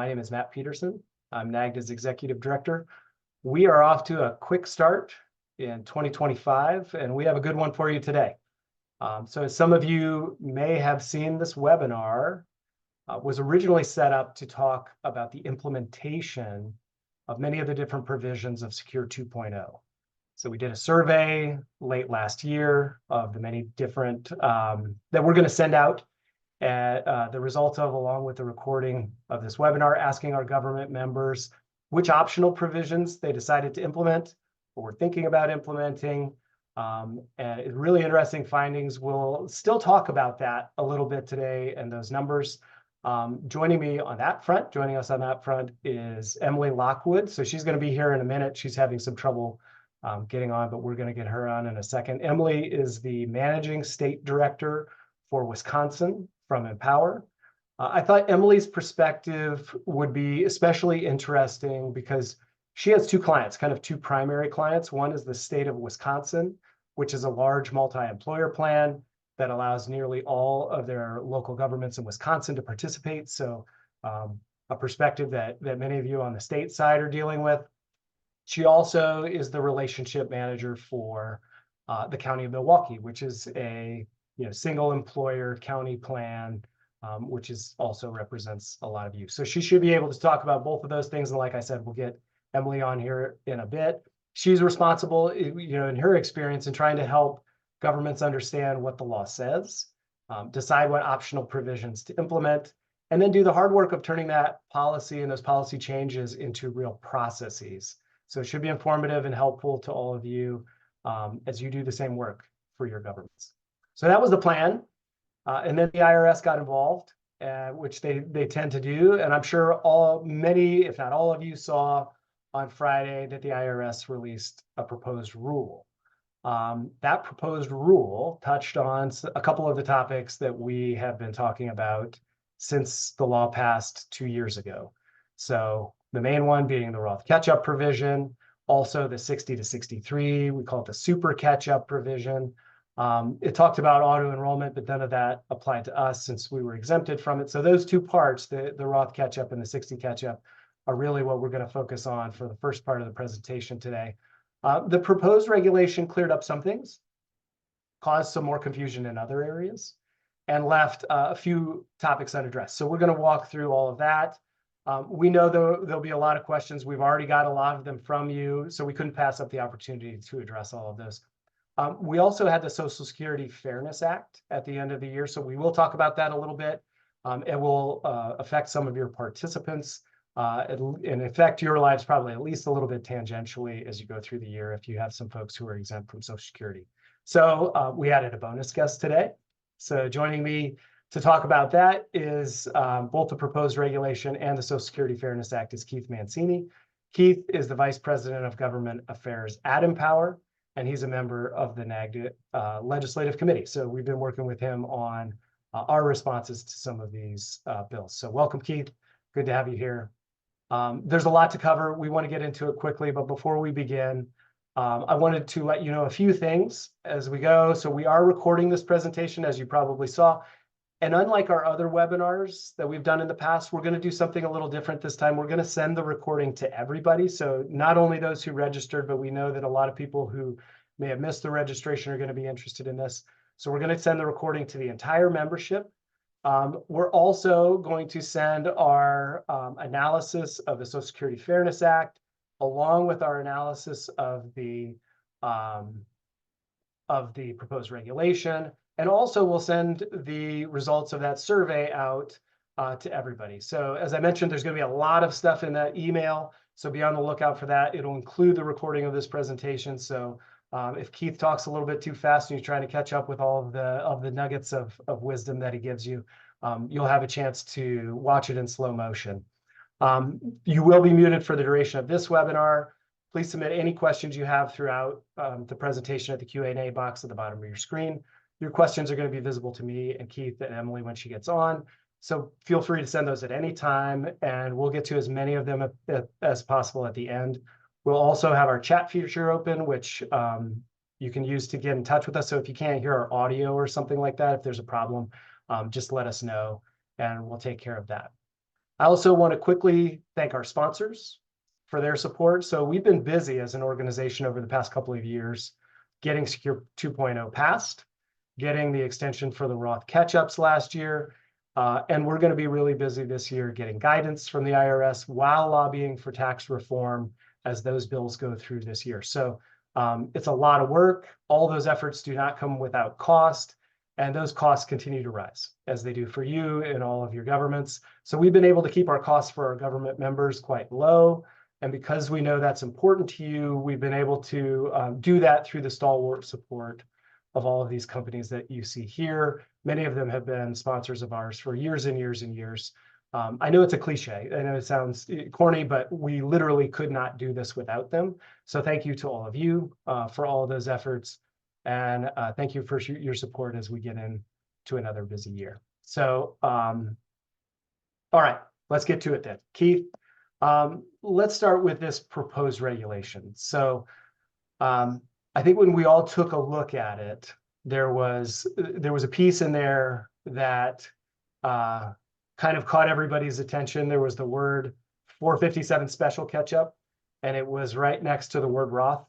My name is Matt Petersen. I'm NAGDCA's Executive Director. We are off to a quick start in 2025, and we have a good one for you today. So as some of you may have seen, this webinar was originally set up to talk about the implementation of many of the different provisions of Secure 2.0. So we did a survey late last year of the many different that we're going to send out the results of, along with the recording of this webinar, asking our government members which optional provisions they decided to implement or were thinking about implementing. And really interesting findings. We'll still talk about that a little bit today and those numbers. Joining us on that front is Emily Lockwood. So she's going to be here in a minute. She's having some trouble getting on, but we're going to get her on in a second. Emily is the Managing State Director for Wisconsin from Empower. I thought Emily's perspective would be especially interesting because she has two clients, kind of two primary clients. One is the state of Wisconsin, which is a large multi-employer plan that allows nearly all of their local governments in Wisconsin to participate. So a perspective that many of you on the state side are dealing with. She also is the relationship manager for the County of Milwaukee, which is a single employer county plan, which also represents a lot of you. So she should be able to talk about both of those things. And like I said, we'll get Emily on here in a bit. She's responsible, in her experience, in trying to help governments understand what the law says, decide what optional provisions to implement, and then do the hard work of turning that policy and those policy changes into real processes. So it should be informative and helpful to all of you as you do the same work for your governments. So that was the plan. And then the IRS got involved, which they tend to do. And I'm sure many, if not all of you, saw on Friday that the IRS released a proposed rule. That proposed rule touched on a couple of the topics that we have been talking about since the law passed 2 years ago. So the main one being the Roth catch-up provision, also the 60 to 63, we call it the super catch-up provision. It talked about auto enrollment, but none of that applied to us since we were exempted from it. So those two parts, the Roth catch-up and the 60 catch-up, are really what we're going to focus on for the first part of the presentation today. The proposed regulation cleared up some things, caused some more confusion in other areas, and left a few topics unaddressed. So we're going to walk through all of that. We know there'll be a lot of questions. We've already got a lot of them from you, so we couldn't pass up the opportunity to address all of those. We also had the Social Security Fairness Act at the end of the year, so we will talk about that a little bit. It will affect some of your participants and affect your lives probably at least a little bit tangentially as you go through the year if you have some folks who are exempt from Social Security. So we added a bonus guest today. So joining me to talk about that is both the proposed regulation and the Social Security Fairness Act is Keith Mancini. Keith is the Vice President of Government Affairs at Empower, and he's a member of the NAGDCA Legislative Committee. So we've been working with him on our responses to some of these bills. So welcome, Keith. Good to have you here. There's a lot to cover. We want to get into it quickly, but before we begin, I wanted to let you know a few things as we go. So we are recording this presentation, as you probably saw. And unlike our other webinars that we've done in the past, we're going to do something a little different this time. We're going to send the recording to everybody. So not only those who registered, but we know that a lot of people who may have missed the registration are going to be interested in this. So we're going to send the recording to the entire membership. We're also going to send our analysis of the Social Security Fairness Act, along with our analysis of the proposed regulation. And also we'll send the results of that survey out to everybody. So as I mentioned, there's going to be a lot of stuff in that email. So be on the lookout for that. It'll include the recording of this presentation. So if Keith talks a little bit too fast and you're trying to catch up with all of the nuggets of wisdom that he gives you, you'll have a chance to watch it in slow motion. You will be muted for the duration of this webinar. Please submit any questions you have throughout the presentation at the Q&A box at the bottom of your screen. Your questions are going to be visible to me and Keith and Emily when she gets on. So feel free to send those at any time, and we'll get to as many of them as possible at the end. We'll also have our chat feature open, which you can use to get in touch with us. So if you can't hear our audio or something like that, if there's a problem, just let us know and we'll take care of that. I also want to quickly thank our sponsors for their support. So we've been busy as an organization over the past couple of years getting Secure 2.0 passed, getting the extension for the Roth catch-ups last year, and we're going to be really busy this year getting guidance from the IRS while lobbying for tax reform as those bills go through this year. So it's a lot of work. All those efforts do not come without cost, and those costs continue to rise as they do for you and all of your governments. So we've been able to keep our costs for our government members quite low. And because we know that's important to you, we've been able to do that through the stalwart support of all of these companies that you see here. Many of them have been sponsors of ours for years and years and years. I know it's a cliche. I know it sounds corny, but we literally could not do this without them. So thank you to all of you for all of those efforts. And thank you for your support as we get into another busy year. So, all right, let's get to it then. Keith, let's start with this proposed regulation. So I think when we all took a look at it, there was a piece in there that kind of caught everybody's attention. There was the word 457 special catch-up, and it was right next to the word Roth.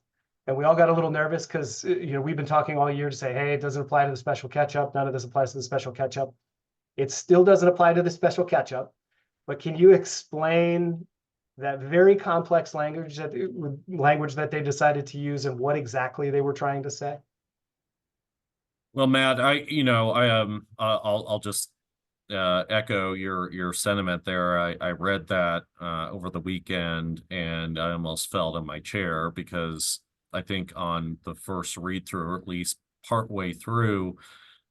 And we all got a little nervous because we've been talking all year to say, hey, it doesn't apply to the special catch-up. None of this applies to the special catch-up. It still doesn't apply to the special catch-up. But can you explain that very complex language that they decided to use and what exactly they were trying to say? Well, Matt, I'll just echo your sentiment there. I read that over the weekend, and I almost fell to my chair because I think on the first read through, or at least partway through,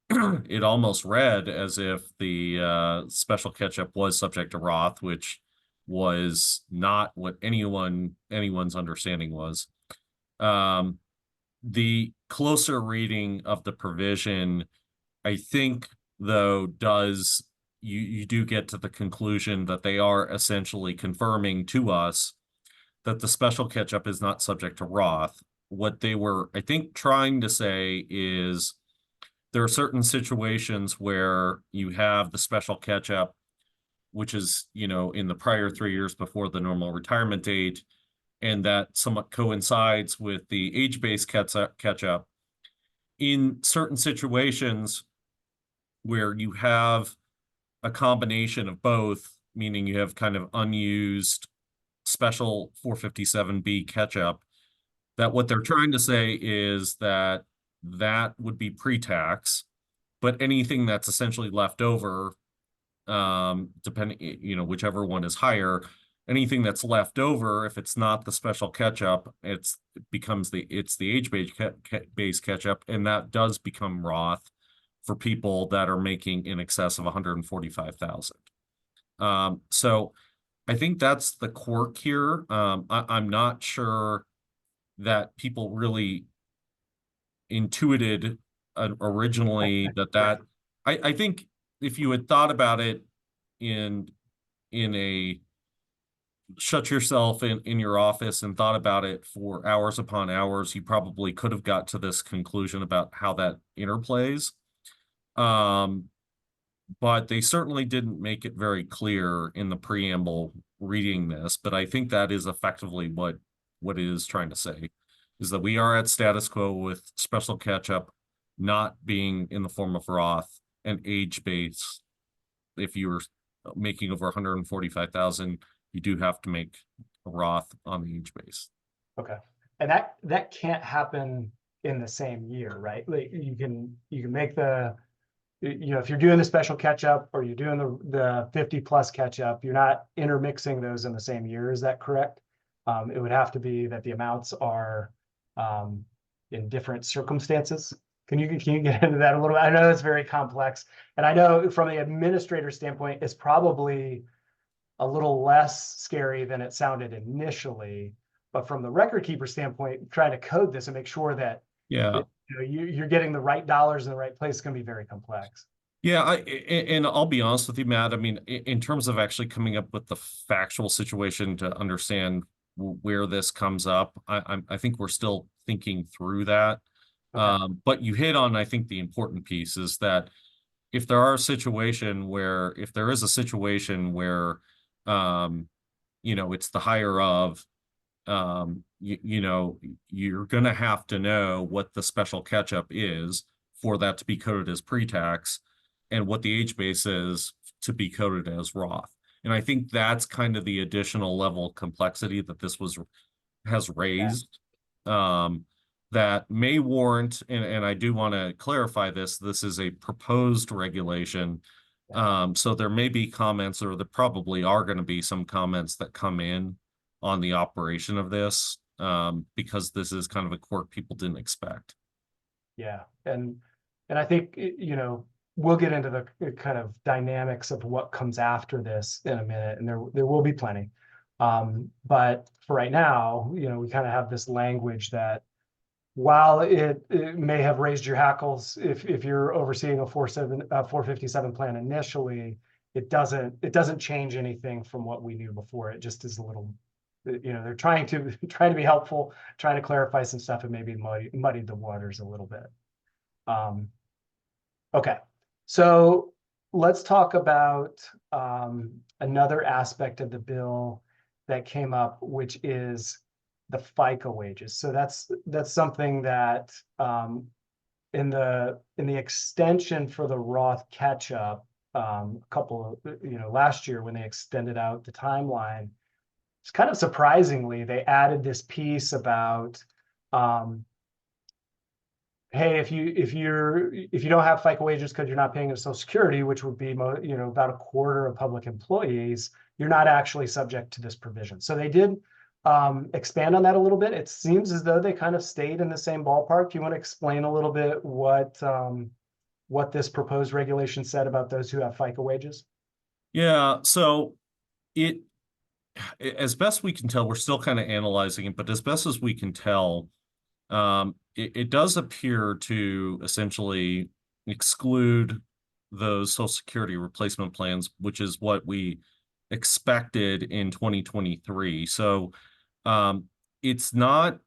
it almost read as if the special catch-up was subject to Roth, which was not what anyone's understanding was. The closer reading of the provision, I think, though, does you do get to the conclusion that they are essentially confirming to us that the special catch-up is not subject to Roth. What they were, I think, trying to say is there are certain situations where you have the special catch-up, which is, in the prior 3 years before the normal retirement date, and that somewhat coincides with the age-based catch-up. In certain situations where you have a combination of both, meaning you have kind of unused special 457B catch-up, that what they're trying to say is that would be pre-tax, but anything that's essentially left over, depending, whichever one is higher, anything that's left over, if it's not the special catch-up, it's the age-based catch-up, and that does become Roth for people that are making in excess of 145,000. So I think that's the quirk here. I'm not sure that people really intuited originally that I think if you had thought about it in a shut yourself in your office and thought about it for hours upon hours, you probably could have got to this conclusion about how that interplays. But they certainly didn't make it very clear in the preamble reading this, but I think that is effectively what it is trying to say, is that we are at status quo with special catch-up not being in the form of Roth and age-based. If you were making over 145,000, you do have to make a Roth on the age base. Okay. And that can't happen in the same year, right? Like you can make the, if you're doing the special catch-up or you're doing the 50 plus catch-up, you're not intermixing those in the same year. Is that correct? It would have to be that the amounts are in different circumstances. Can you get into that a little bit? I know it's very complex, and I know from the administrator standpoint, it's probably a little less scary than it sounded initially. But from the record keeper standpoint, trying to code this and make sure that you're getting the right dollars in the right place is going to be very complex. Yeah, and I'll be honest with you, Matt. I mean, in terms of actually coming up with the factual situation to understand where this comes up, I think we're still thinking through that. Okay. But you hit on, I think, the important piece is that if there is a situation where It's the higher of, you're going to have to know what the special catch-up is for that to be coded as pre-tax and what the age base is to be coded as Roth. And I think that's kind of the additional level of complexity that this has raised, that may warrant, and I do want to clarify this is a proposed regulation. So there may be comments, or there probably are going to be some comments that come in on the operation of this, because this is kind of a quirk people didn't expect. Yeah, and I think we'll get into the kind of dynamics of what comes after this in a minute, and there will be plenty. But for right now, we kind of have this language that while it may have raised your hackles if you're overseeing a 457 plan initially, it doesn't change anything from what we knew before. It just is a little, they're trying to be helpful, trying to clarify some stuff, and maybe muddied the waters a little bit. Okay, so let's talk about another aspect of the bill that came up, which is the FICA wages. So that's something that in the extension for the Roth catch-up, last year when they extended out the timeline, it's kind of surprisingly they added this piece about hey, if you don't have FICA wages because you're not paying Social Security, which would be about a quarter of public employees, you're not actually subject to this provision. So they did expand on that a little bit. It seems as though they kind of stayed in the same ballpark. Do you want to explain a little bit what this proposed regulation said about those who have FICA wages? Yeah, so as best we can tell, we're still kind of analyzing it, but as best as we can tell, it does appear to essentially exclude those Social Security replacement plans, which is what we expected in 2023. So it's not,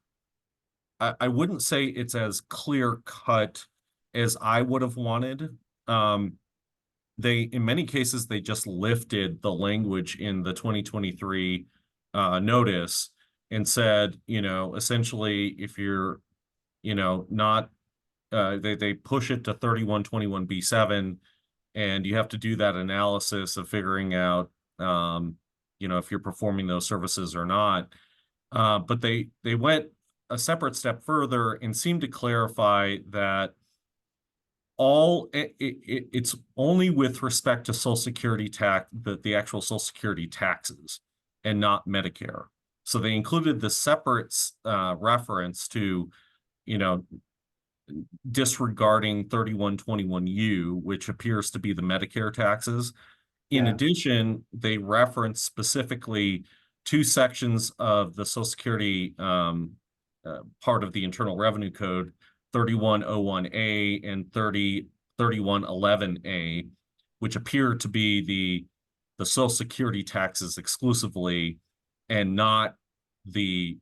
I wouldn't say it's as clear cut as I would have wanted. In many cases, they just lifted the language in the 2023 notice and said, essentially, if you're, not, they push it to 3121B7, and you have to do that analysis of figuring out, if you're performing those services or not. But they went a separate step further and seemed to clarify that it's only with respect to Social Security tax, the actual Social Security taxes, and not Medicare. So they included the separate reference to, disregarding 3121U, which appears to be the Medicare taxes. In addition, they reference specifically two sections of the Social Security part of the Internal Revenue Code, 3101A and 3111A, which appear to be the Social Security taxes exclusively, and not the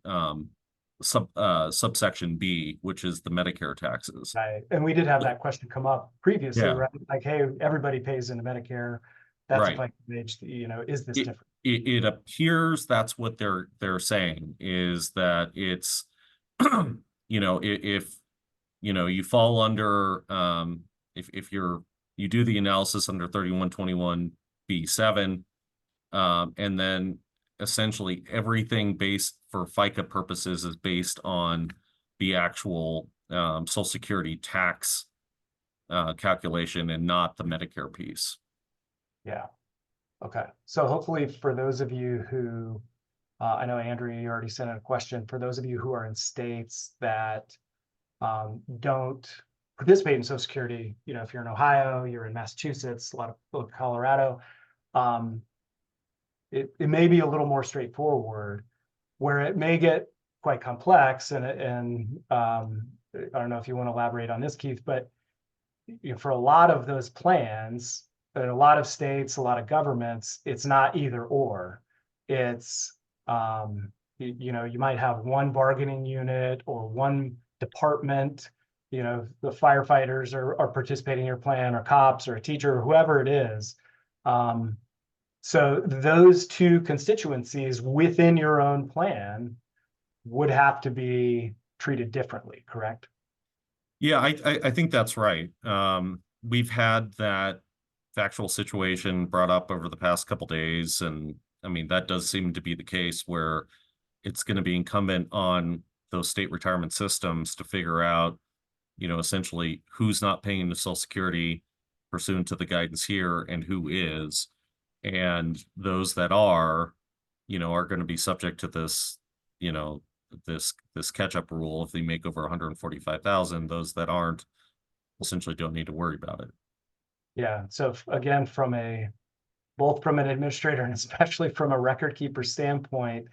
subsection B, which is the Medicare taxes. Right. And we did have that question come up previously, Yeah. right? Like, hey, everybody pays into Medicare. That's Right. a FICA wage, is this different? It appears that's what they're saying, is that it's, if you fall under, if you do the analysis under 3121B7, and then essentially everything based for FICA purposes is based on the actual Social Security tax calculation and not the Medicare piece. Yeah. Okay. So hopefully for those of you who, I know Andrea, you already sent in a question, for those of you who are in states that don't participate in Social Security, if you're in Ohio, you're in Massachusetts, a lot of Colorado, it may be a little more straightforward, where it may get quite complex. And I don't know if you want to elaborate on this, Keith, but for a lot of those plans, in a lot of states, a lot of governments, it's not either or. It's you might have one bargaining unit or one department. The firefighters are participating in your plan, or cops, or a teacher, or whoever it is. So those two constituencies within your own plan would have to be treated differently, correct? Yeah, I think that's right. We've had that factual situation brought up over the past couple days, and I mean that does seem to be the case where it's going to be incumbent on those state retirement systems to figure out, essentially who's not paying the Social Security pursuant to the guidance here and who is, and those that are going to be subject to this, you know, this catch-up rule if they make over 145,000. Those that aren't essentially don't need to worry about it. Yeah. So again, both from an administrator and especially from a record keeper standpoint,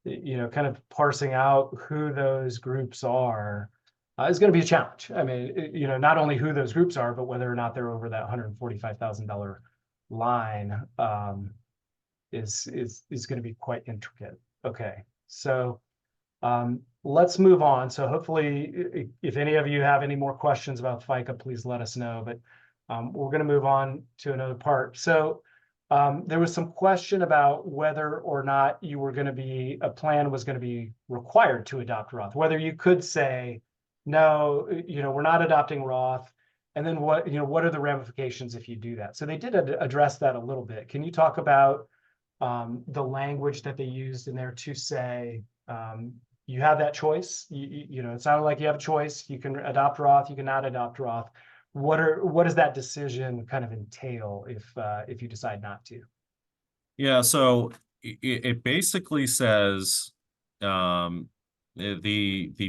kind of parsing out who those groups are is going to be a challenge. I mean, not only who those groups are, but whether or not they're over that $145,000 line is going to be quite intricate. Okay, so let's move on. So hopefully, if any of you have any more questions about FICA, please let us know. But we're going to move on to another part. So there was some question about whether or not a plan was going to be required to adopt Roth, whether you could say, no, we're not adopting Roth. And then what are the ramifications if you do that? So they did address that a little bit. Can you talk about the language that they used in there to say, you have that choice. It sounded like you have a choice. You can adopt Roth, you cannot adopt Roth. What does that decision kind of entail if you decide not to? Yeah, so it basically says the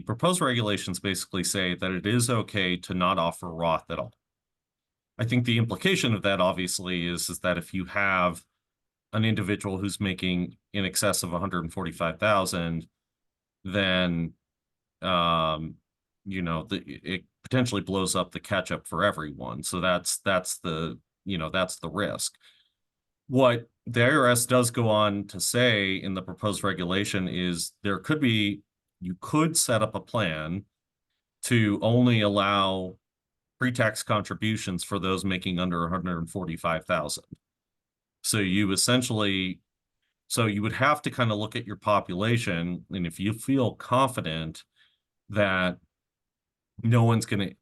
proposed regulations basically say that it is okay to not offer Roth at all. I think the implication of that obviously is that if you have an individual who's making in excess of 145,000, then it potentially blows up the catch up for everyone. So that's the risk. What the IRS does go on to say in the proposed regulation is you could set up a plan to only allow pre-tax contributions for those making under 145,000. So you would have to kind of look at your population, and if you feel confident that no one's going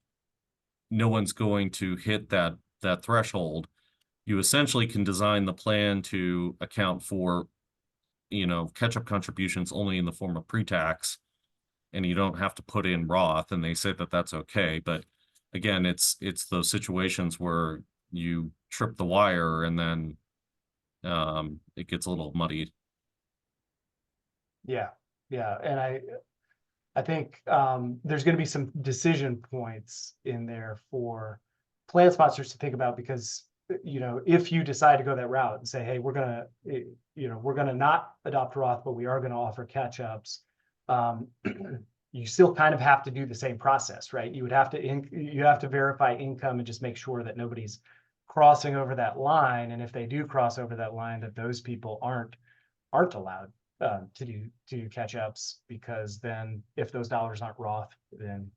to hit that threshold, you essentially can design the plan to account for catch-up contributions only in the form of pre-tax, and you don't have to put in Roth, and they say that that's okay. But again, it's those situations where you trip the wire and then it gets a little muddied. Yeah, and I think there's going to be some decision points in there for plan sponsors to think about, because if you decide to go that route and say, hey, we're gonna not adopt Roth, but we are going to offer catch-ups, you still kind of have to do the same process, right? You have to verify income and just make sure that nobody's crossing over that line, and if they do cross over that line, that those people aren't allowed to do catch-ups, because then if those dollars aren't Roth, then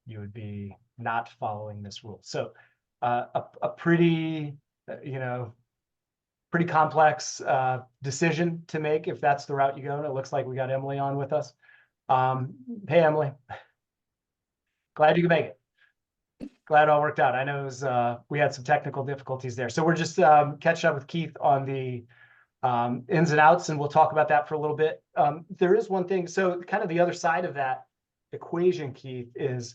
you would be not following this rule. So a pretty pretty complex decision to make if that's the route you go. And it looks like we got Emily on with us. Hey, Emily. Glad you could make it. Glad it all worked out. I know we had some technical difficulties there. So we're just catching up with Keith on the ins and outs, and we'll talk about that for a little bit. There is one thing. So kind of the other side of that equation, Keith, is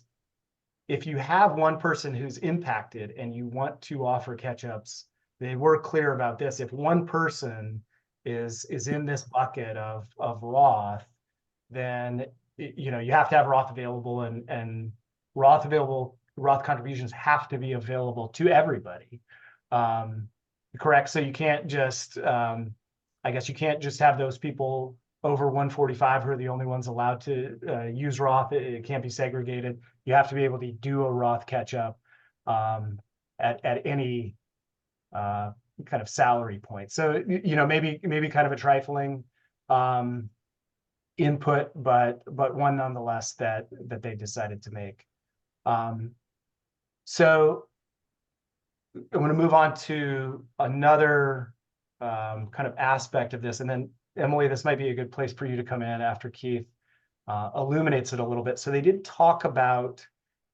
if you have one person who's impacted and you want to offer catch-ups, they were clear about this. If one person is in this bucket of Roth, then you have to have Roth available, and Roth contributions have to be available to everybody. Correct. So you can't just I guess you can't just have those people over 145 who are the only ones allowed to use Roth. It can't be segregated. You have to be able to do a Roth catch-up at any kind of salary point. So maybe kind of a trifling input, but one nonetheless that they decided to make. So I want to move on to another kind of aspect of this. And then Emily, this might be a good place for you to come in after Keith illuminates it a little bit. So they did talk about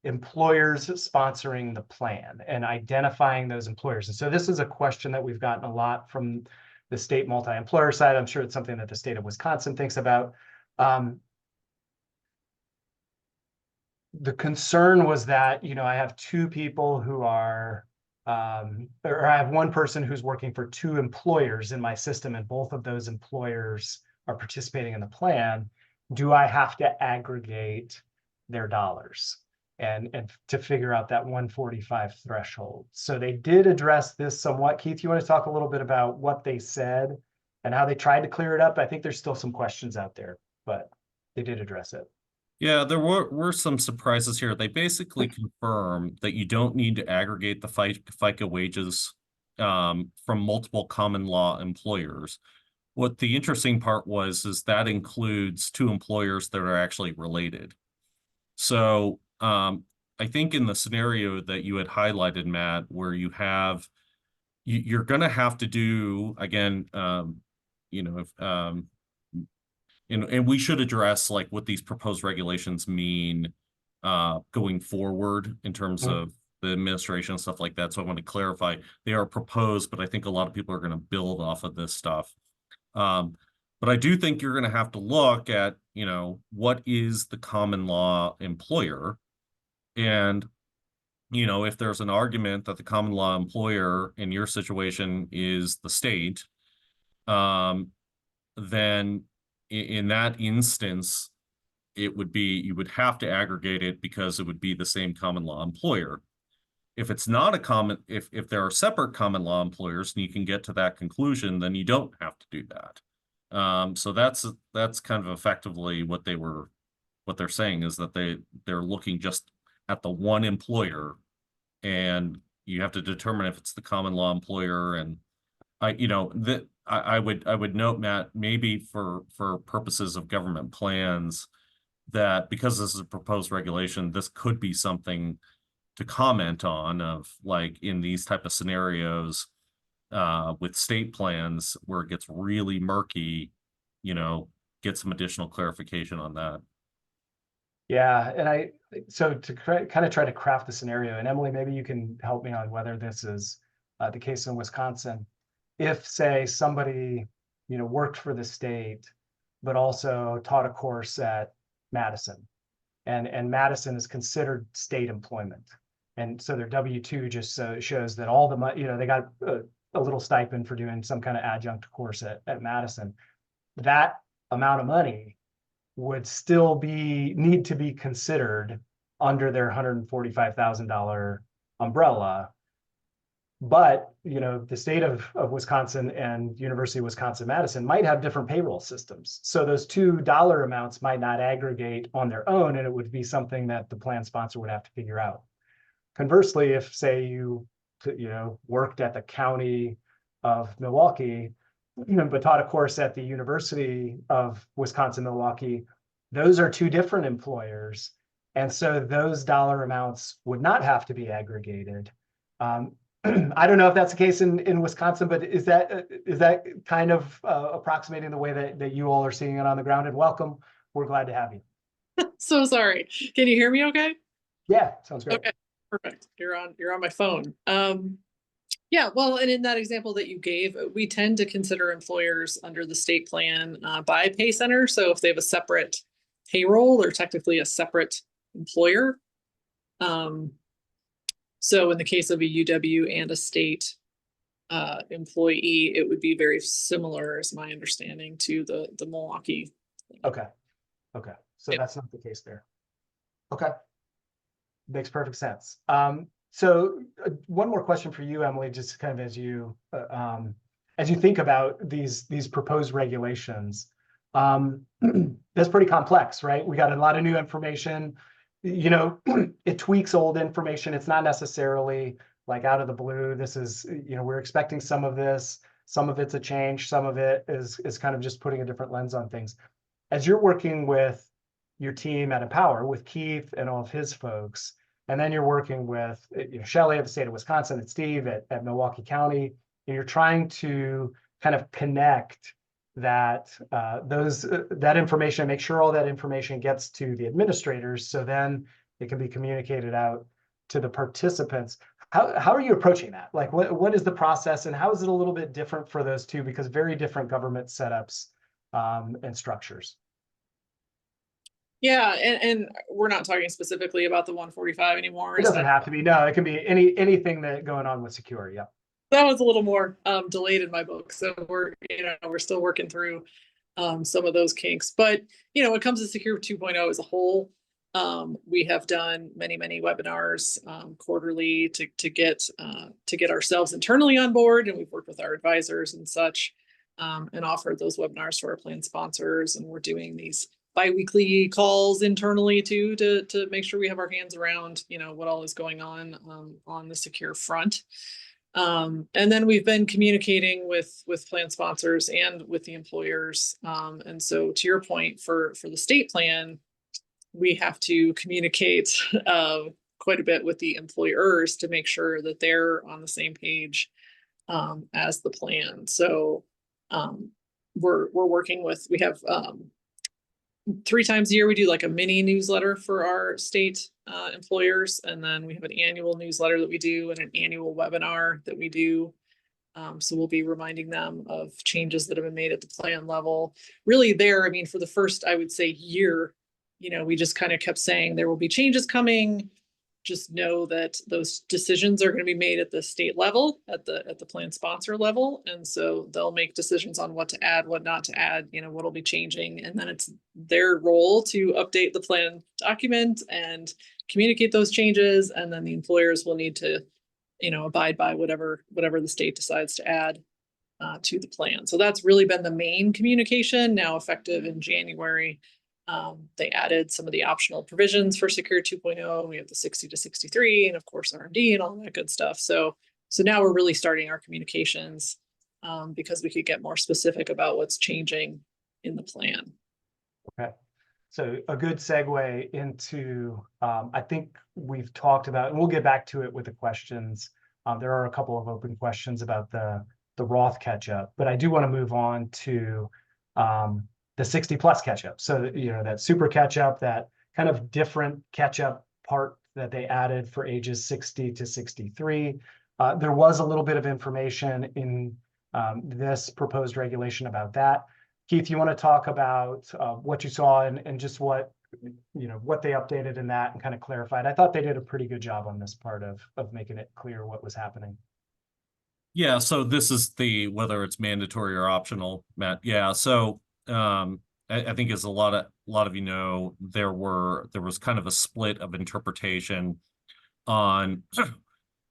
employers sponsoring the plan and identifying those employers. And so this is a question that we've gotten a lot from the state multi-employer side. I'm sure it's something that the state of Wisconsin thinks about. The concern was that, I have two people who are, or I have one person who's working for two employers in my system, and both of those employers are participating in the plan. Do I have to aggregate their dollars and to figure out that 145 threshold? So they did address this somewhat. Keith, you want to talk a little bit about what they said and how they tried to clear it up? I think there's still some questions out there, but they did address it. Yeah, there were some surprises here. They basically confirm that you don't need to aggregate the FICA wages from multiple common law employers. What the interesting part was is that includes two employers that are actually related. So I think in the scenario that you had highlighted, Matt, where you're going to have to do, again, and we should address like what these proposed regulations mean going forward in terms of the administration and stuff like that. So I want to clarify they are proposed, but I think a lot of people are going to build off of this stuff. But I do think you're going to have to look at, what is the common law employer? And, if there's an argument that the common law employer in your situation is the state, then in that instance, you would have to aggregate it because it would be the same common law employer. If it's not if there are separate common law employers and you can get to that conclusion, then you don't have to do that. So that's kind of effectively what they're saying is that they're looking just at the one employer, and you have to determine if it's the common law employer. And I would note, Matt, maybe for purposes of government plans, that because this is a proposed regulation, this could be something to comment on of like in these type of scenarios with state plans where it gets really murky, get some additional clarification on that. Yeah, and so to kind of try to craft the scenario, and Emily, maybe you can help me on whether this is the case in Wisconsin. If, say, somebody, worked for the state, but also taught a course at Madison, and Madison is considered state employment. And so their W-2 just shows that all the money, they got a little stipend for doing some kind of adjunct course at Madison. That amount of money would still need to be considered under their $145,000 umbrella. But, the state of Wisconsin and University of Wisconsin-Madison might have different payroll systems. So those $2 amounts might not aggregate on their own, and it would be something that the plan sponsor would have to figure out. Conversely, if, say, you worked at the county of Milwaukee, but taught a course at the University of Wisconsin-Milwaukee, those are two different employers. And so those dollar amounts would not have to be aggregated. I don't know if that's the case in Wisconsin, but is that kind of approximating the way that you all are seeing it on the ground? And welcome, we're glad to have you. So sorry. Can you hear me okay? Yeah, sounds great. Okay, perfect. You're on my phone. Yeah, well, and in that example that you gave, we tend to consider employers under the state plan by pay center. So if they have a separate payroll, they're technically a separate employer. So in the case of a UW and a state employee, it would be very similar, is my understanding, to the Milwaukee. Okay. So yep. That's not the case there. Okay. Makes perfect sense. So one more question for you, Emily, just kind of as you think about these proposed regulations, that's pretty complex, right? We got a lot of new information. It tweaks old information. It's not necessarily like out of the blue. This is, we're expecting some of this. Some of it's a change. Some of it is kind of just putting a different lens on things. As you're working with your team at Empower, with Keith and all of his folks, and then you're working with Shelley at the state of Wisconsin and Steve at Milwaukee County, and you're trying to kind of connect that that information, make sure all that information gets to the administrators, so then it can be communicated out to the participants. How are you approaching that? Like, what is the process, and how is it a little bit different for those two? Because very different government setups and structures. Yeah, and we're not talking specifically about the 145 anymore. It doesn't have to be. No, it can be anything that going on with secure. Yeah. That was a little more delayed in my book, so we're still working through some of those kinks. But when it comes to Secure 2.0 as a whole, we have done many webinars quarterly to get ourselves internally on board, and we've worked with our advisors and such, and offered those webinars to our plan sponsors, and we're doing these bi-weekly calls internally too to make sure we have our hands around what all is going on the secure front. And then we've been communicating with plan sponsors and with the employers. And so to your point, for the state plan, we have to communicate quite a bit with the employers to make sure that they're on the same page as the plan. So we're working with, we have 3 times a year, we do like a mini newsletter for our state employers. And then we have an annual newsletter that we do and an annual webinar that we do. So we'll be reminding them of changes that have been made at the plan level. Really there, I mean, for the first, I would say, year, we just kind of kept saying there will be changes coming. Just know that those decisions are going to be made at the state level, at the plan sponsor level. And so they'll make decisions on what to add, what not to add, what'll be changing. And then it's their role to update the plan document and communicate those changes. And then the employers will need to, abide by whatever the state decides to add to the plan. So that's really been the main communication, now effective in January. They added some of the optional provisions for Secure 2.0. We have the 60 to 63 and of course RMD and all that good stuff. So now we're really starting our communications because we could get more specific about what's changing in the plan. Okay. So a good segue into, I think we've talked about, and we'll get back to it with the questions. There are a couple of open questions about the Roth catch-up, but I do want to move on to the 60 plus catch-up. So, that super catch-up, that kind of different catch-up part that they added for ages 60 to 63. There was a little bit of information in this proposed regulation about that. Keith, you want to talk about what you saw and just what they updated in that and kind of clarified? I thought they did a pretty good job on this part of making it clear what was happening. Yeah, so this is whether it's mandatory or optional, Matt. Yeah, so I think as a lot of there was kind of a split of interpretation on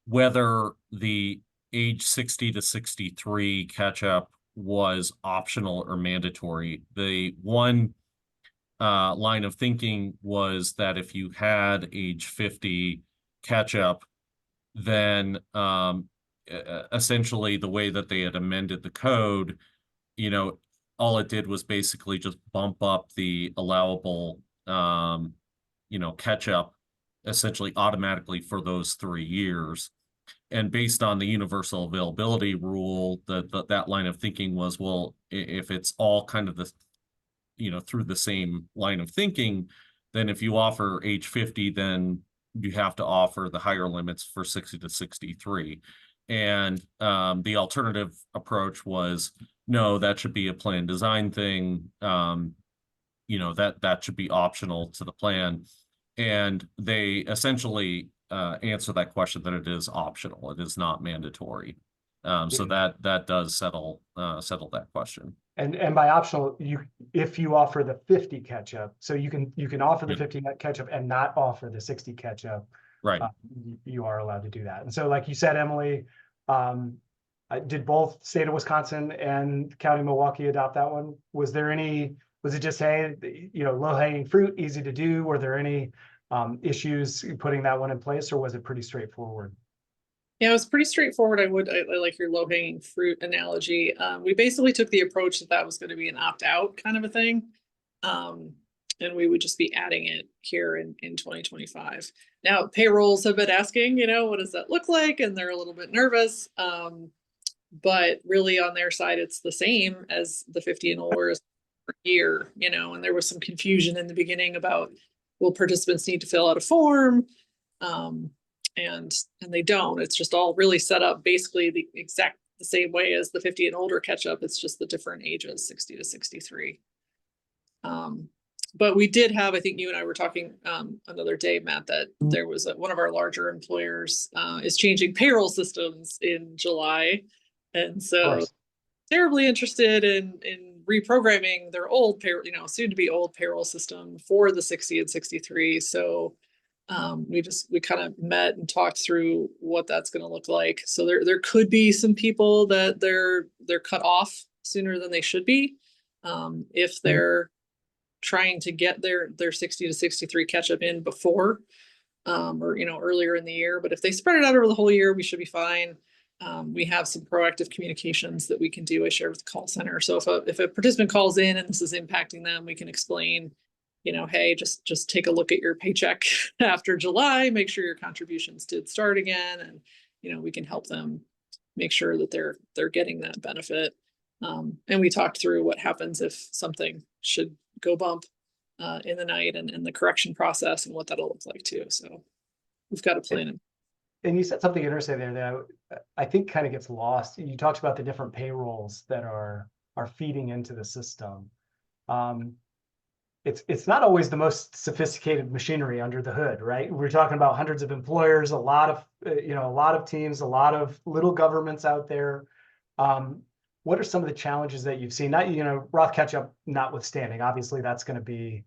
whether the age 60 to 63 catch-up was optional or mandatory. The one line of thinking was that if you had age 50 catch-up, then essentially the way that they had amended the code, all it did was basically just bump up the allowable, catch-up essentially automatically for those 3 years. And based on the universal availability rule, that line of thinking was, well, if it's all kind of through the same line of thinking, then if you offer age 50, then you have to offer the higher limits for 60 to 63. And the alternative approach was, no, that should be a plan design thing. That should be optional to the plan. And they essentially answer that question that it is optional. It is not mandatory. So that does settle that question. And by optional, if you offer the 50 catch-up, so you can offer the 50 catch-up and not offer the 60 catch-up. Right. You are allowed to do that. And so, like you said, Emily, did both state of Wisconsin and County Milwaukee adopt that one? Was it just, hey, low-hanging fruit, easy to do? Were there any issues putting that one in place, or was it pretty straightforward? Yeah, it was pretty straightforward. I like your low-hanging fruit analogy. We basically took the approach that was going to be an opt-out kind of a thing. And we would just be adding it here in 2025. Now, payrolls have been asking, what does that look like? And they're a little bit nervous. But really on their side, it's the same as the 50 and older per year, you know, and there was some confusion in the beginning about, will participants need to fill out a form? And they don't. It's just all really set up basically the same way as the 50 and older catch up. It's just the different ages, 60 to 63. But we did have, I think you and I were talking another day, Matt, that there was one of our larger employers is changing payroll systems in July. And so terribly interested in reprogramming their old payroll, you know, soon to be old payroll system for the 60 and 63. So we kind of met and talked through what that's going to look like. So there could be some people that they're cut off sooner than they should be if they're trying to get their 60 to 63 catch up in before or, you know, earlier in the year. But if they spread it out over the whole year, we should be fine. We have some proactive communications that we can do. I share with the call center. So if a participant calls in and this is impacting them, we can explain, you know, hey, just take a look at your paycheck after July, make sure your contributions did start again. And, you know, we can help them make sure that they're getting that benefit. And we talked through what happens if something should go bump in the night and the correction process and what that'll look like too. So we've got a plan. And you said something interesting there that I think kind of gets lost. You talked about the different payrolls that are feeding into the system. It's not always the most sophisticated machinery under the hood, right? We're talking about hundreds of employers, a lot of teams, a lot of little governments out there. What are some of the challenges that you've seen? Not, you know, Roth catch-up notwithstanding, obviously that's going to be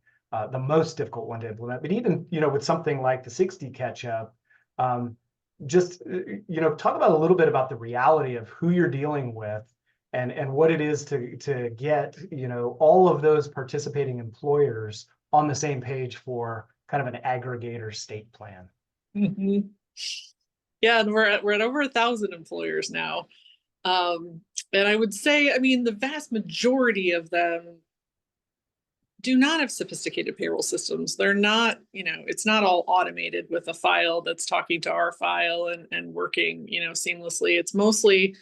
the most difficult one to implement, but even, you know, with something like the 60 catch-up, just, you know, talk about a little bit about the reality of who you're dealing with and what it is to get, you know, all of those participating employers on the same page for kind of an aggregator state plan. Mm-hmm. Yeah, and we're at over 1,000 employers now. And I would say, I mean, the vast majority of them do not have sophisticated payroll systems. They're not, you know, it's not all automated with a file that's talking to our file and working, you know, seamlessly. It's mostly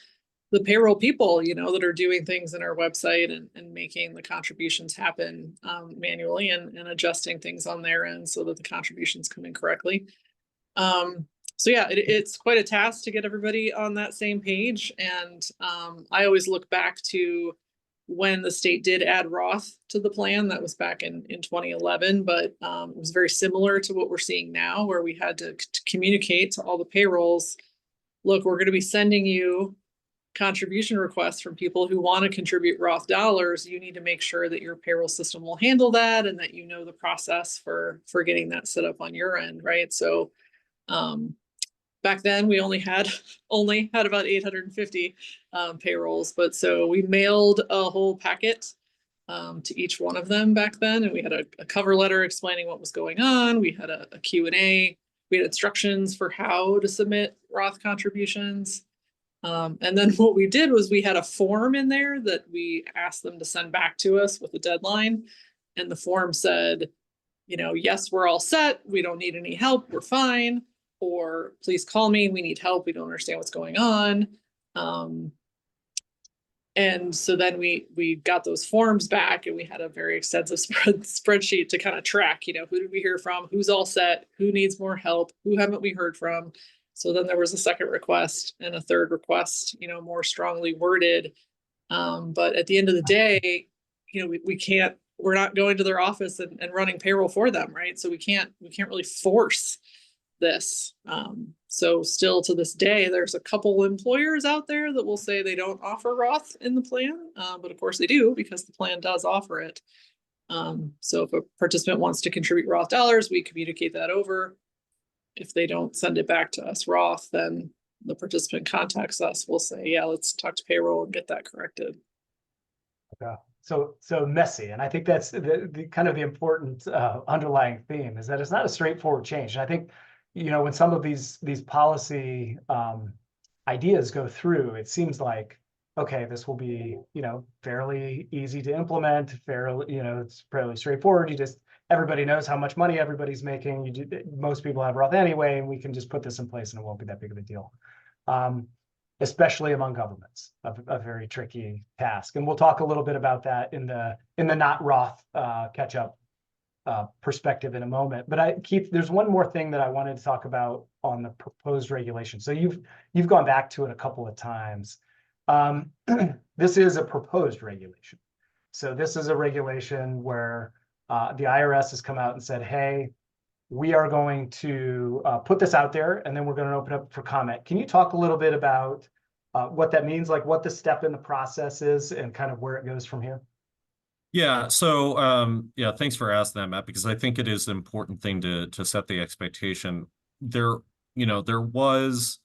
the payroll people, you know, that are doing things in our website and making the contributions happen manually and adjusting things on their end so that the contributions come in correctly. So yeah, it's quite a task to get everybody on that same page. And I always look back to when the state did add Roth to the plan. That was back in 2011, but it was very similar to what we're seeing now, where we had to communicate to all the payrolls, look, we're going to be sending you contribution requests from people who want to contribute Roth dollars. You need to make sure that your payroll system will handle that and that you know the process for getting that set up on your end, right? So back then we only had about 850 payrolls, but so we mailed a whole packet to each one of them back then, and we had a cover letter explaining what was going on. We had a Q&A. We had instructions for how to submit Roth contributions. And then what we did was we had a form in there that we asked them to send back to us with a deadline. And the form said, you know, yes, we're all set. We don't need any help. We're fine. Or please call me. We need help. We don't understand what's going on. And so then we got those forms back and we had a very extensive spreadsheet to kind of track, you know, who did we hear from? Who's all set? Who needs more help? Who haven't we heard from? So then there was a second request and a third request, you know, more strongly worded. But at the end of the day, you know, we're not going to their office and running payroll for them, right? So we can't really force this. So still to this day, there's a couple employers out there that will say they don't offer Roth in the plan, but of course they do because the plan does offer it. So if a participant wants to contribute Roth dollars, we communicate that over. If they don't send it back to us Roth, then the participant contacts us. We'll say, yeah, let's talk to payroll and get that corrected. Okay. So messy. And I think that's the kind of the important underlying theme is that it's not a straightforward change. And I think, you know, when some of these policy ideas go through, it seems like, okay, this will be, you know, fairly easy to implement, fairly, you know, it's fairly straightforward. Everybody knows how much money everybody's making. Most people have Roth anyway, and we can just put this in place and it won't be that big of a deal. especially among governments, a very tricky task. And we'll talk a little bit about that in the not Roth catch up perspective in a moment. But Keith, there's one more thing that I wanted to talk about on the proposed regulation. So you've gone back to it a couple of times. This is a proposed regulation. So this is a regulation where the IRS has come out and said, hey, we are going to put this out there, and then we're going to open up for comment. Can you talk a little bit about what that means, like what the step in the process is and kind of where it goes from here? Yeah, so yeah, thanks for asking that, Matt, because I think it is an important thing to set the expectation. There was,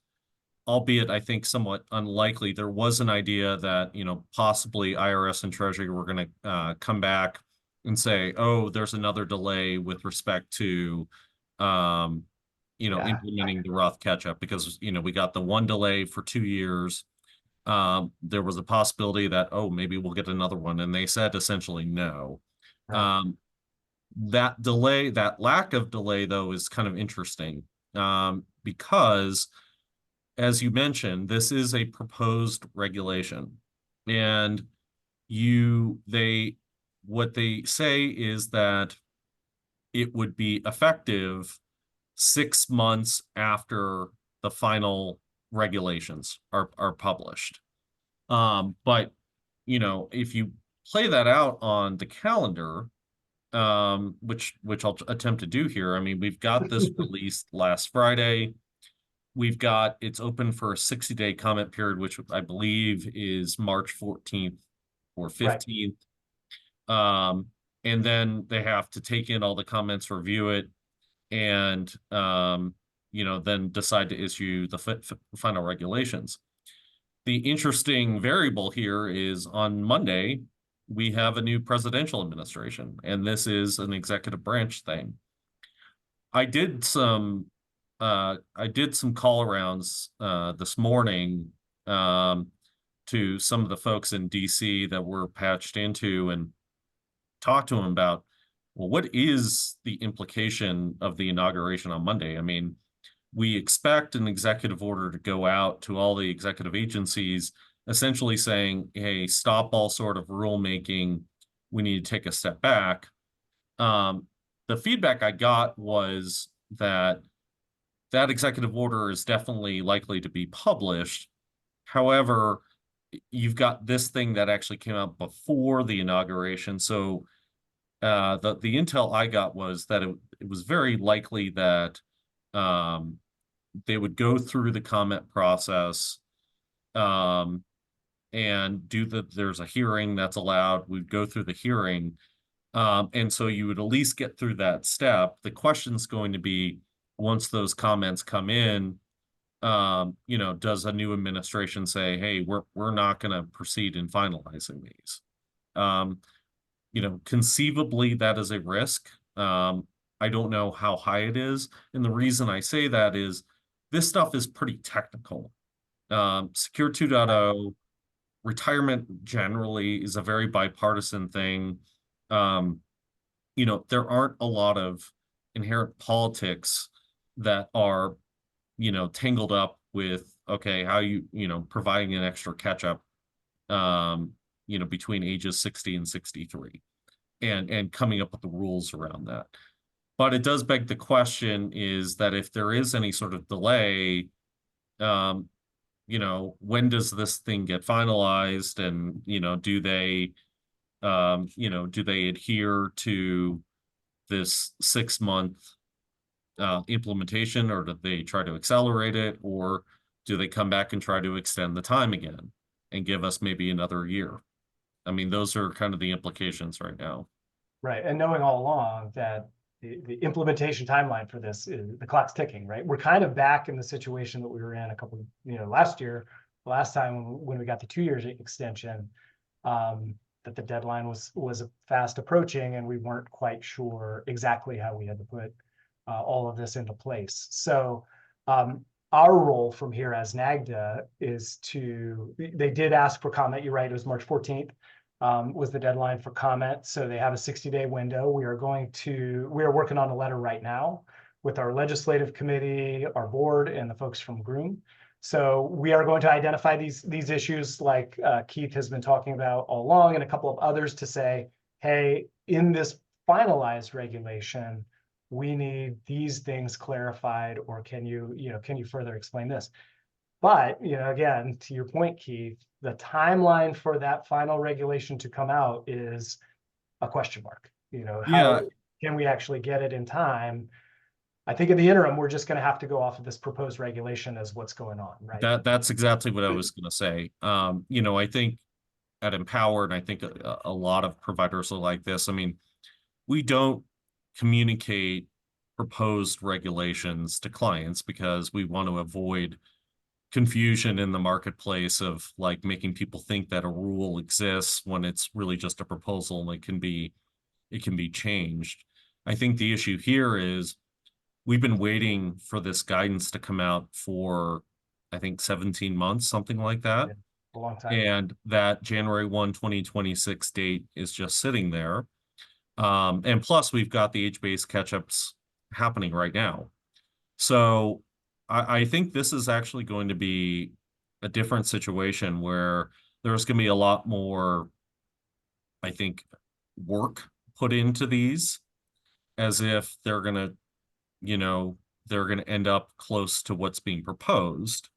albeit I think somewhat unlikely, there was an idea that, possibly IRS and Treasury were going to come back and say, oh, there's another delay with respect to implementing the Roth catch-up, because we got the one delay for 2 years. There was a possibility that, oh, maybe we'll get another one, and they said essentially no. Right. That delay, that lack of delay, though, is kind of interesting, because, as you mentioned, this is a proposed regulation, and what they say is that it would be effective 6 months after the final regulations are published. But if you play that out on the calendar, which I'll attempt to do here, I mean, we've got this released last Friday. It's open for a 60-day comment period, which I believe is March 14th or 15th. Right. And then they have to take in all the comments, review it, and then decide to issue the final regulations. The interesting variable here is on Monday, we have a new presidential administration, and this is an executive branch thing. I did some call arounds this morning to some of the folks in DC that we're patched into, and talked to them about, well, what is the implication of the inauguration on Monday? I mean, we expect an executive order to go out to all the executive agencies, essentially saying, hey, stop all sort of rulemaking. We need to take a step back. The feedback I got was that executive order is definitely likely to be published. However, you've got this thing that actually came out before the inauguration. So the intel I got was that it was very likely that they would go through the comment process and there's a hearing that's allowed. We'd go through the hearing. And so you would at least get through that step. The question's going to be, once those comments come in, does a new administration say, hey, we're not going to proceed in finalizing these? Conceivably that is a risk. I don't know how high it is. And the reason I say that is this stuff is pretty technical. Secure 2.0, retirement generally is a very bipartisan thing. There aren't a lot of inherent politics that are, tangled up with, okay, how providing an extra catch up, between ages 60 and 63 and coming up with the rules around that. But it does beg the question is that if there is any sort of delay, when does this thing get finalized, and, do they adhere to this 6-month implementation, or do they try to accelerate it, or do they come back and try to extend the time again and give us maybe another year? I mean, those are kind of the implications right now. Right. And knowing all along that the implementation timeline for this is the clock's ticking, right? We're kind of back in the situation that we were in last year, last time when we got the 2 years extension, that the deadline was fast approaching, and we weren't quite sure exactly how we had to put all of this into place. So our role from here as NAGDA is they did ask for comment. You're right, it was March 14th. Was the deadline for comment. So they have a 60-day window. We are working on a letter right now with our legislative committee, our board, and the folks from Groom So we are going to identify these issues like Keith has been talking about all along, and a couple of others to say, hey, in this finalized regulation, we need these things clarified, or can you further explain this? But, again, to your point, Keith, the timeline for that final regulation to come out is a question mark. How can we actually get it in time? I think in the interim, we're just going to have to go off of this proposed regulation as what's going on, right? That's exactly what I was going to say. I think at Empower, and I think a lot of providers are like this. I mean, we don't communicate proposed regulations to clients because we want to avoid confusion in the marketplace of like making people think that a rule exists when it's really just a proposal and it can be changed. I think the issue here is we've been waiting for this guidance to come out for, I think, 17 months, something like that. Yeah, a long time. And that January 1, 2026 date is just sitting there. And plus we've got the age-based catch-ups happening right now. So I think this is actually going to be a different situation where there's going to be a lot more, I think, work put into these, as if they're going to end up close to what's being proposed.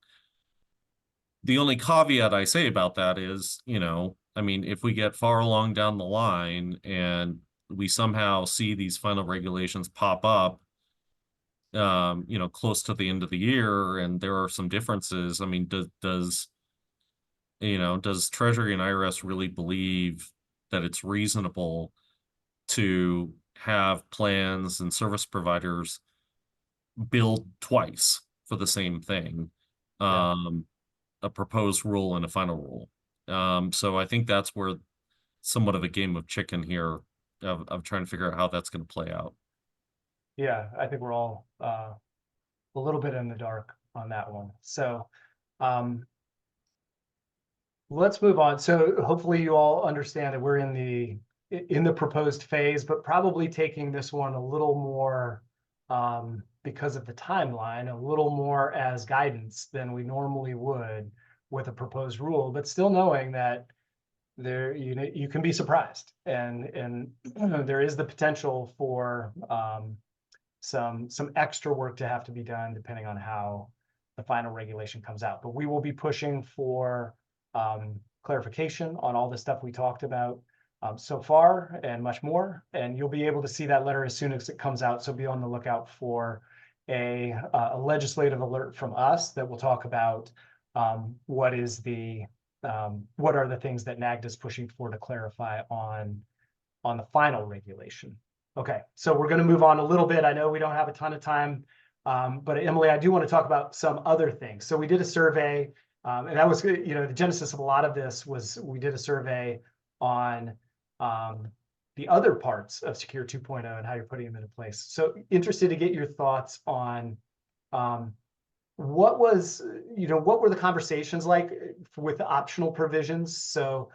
The only caveat I say about that is, I mean, if we get far along down the line and we somehow see these final regulations pop up, close to the end of the year, and there are some differences. I mean, does Treasury and IRS really believe that it's reasonable to have plans and service providers billed twice for the same thing? Yeah. A proposed rule and a final rule. So I think that's where somewhat of a game of chicken here of trying to figure out how that's going to play out. Yeah, I think we're all a little bit in the dark on that one. So let's move on. So hopefully you all understand that we're in the proposed phase, but probably taking this one a little more because of the timeline, a little more as guidance than we normally would with a proposed rule, but still knowing that there you can be surprised, and there is the potential for some extra work to have to be done depending on how the final regulation comes out. But we will be pushing for clarification on all the stuff we talked about so far and much more. And you'll be able to see that letter as soon as it comes out. So be on the lookout for a legislative alert from us that will talk about what are the things that NAGDCA is pushing for to clarify on the final regulation. Okay, so we're going to move on a little bit. I know we don't have a ton of time, but Emily, I do want to talk about some other things. So we did a survey, and that was, the genesis of a lot of this was we did a survey on the other parts of Secure 2.0 and how you're putting them into place. So interested to get your thoughts on what were the conversations like with the optional provisions? So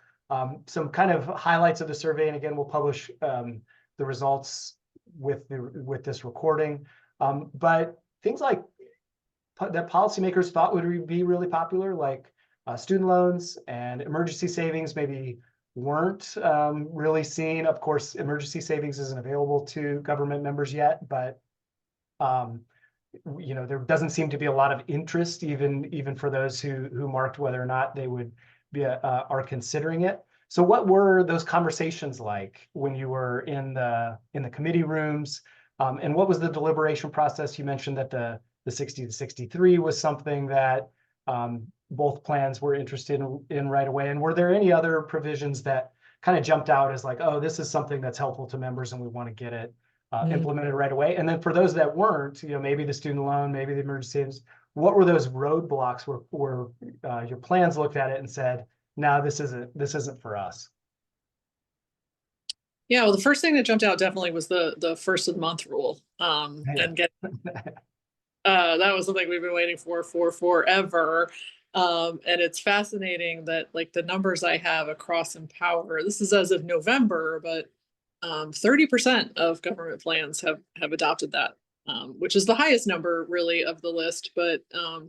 some kind of highlights of the survey, and again, we'll publish the results with this recording. But things like that policymakers thought would be really popular, like student loans and emergency savings, maybe weren't really seen. Of course, emergency savings isn't available to government members yet, but there doesn't seem to be a lot of interest, even for those who marked whether or not they would be are considering it. So what were those conversations like when you were in the committee rooms, and what was the deliberation process? You mentioned that the 60 to 63 was something that both plans were interested in right away. And were there any other provisions that kind of jumped out as like, oh, this is something that's helpful to members and we want to get it implemented right away? And then for those that weren't, maybe the student loan, maybe the emergency savings, what were those roadblocks where your plans looked at it and said, no, this isn't for us? Yeah, well, the first thing that jumped out definitely was the first of the month rule. And get that was something we've been waiting for forever. And it's fascinating that like the numbers I have across Empower, this is as of November, but 30% of government plans have adopted that which is the highest number really of the list, but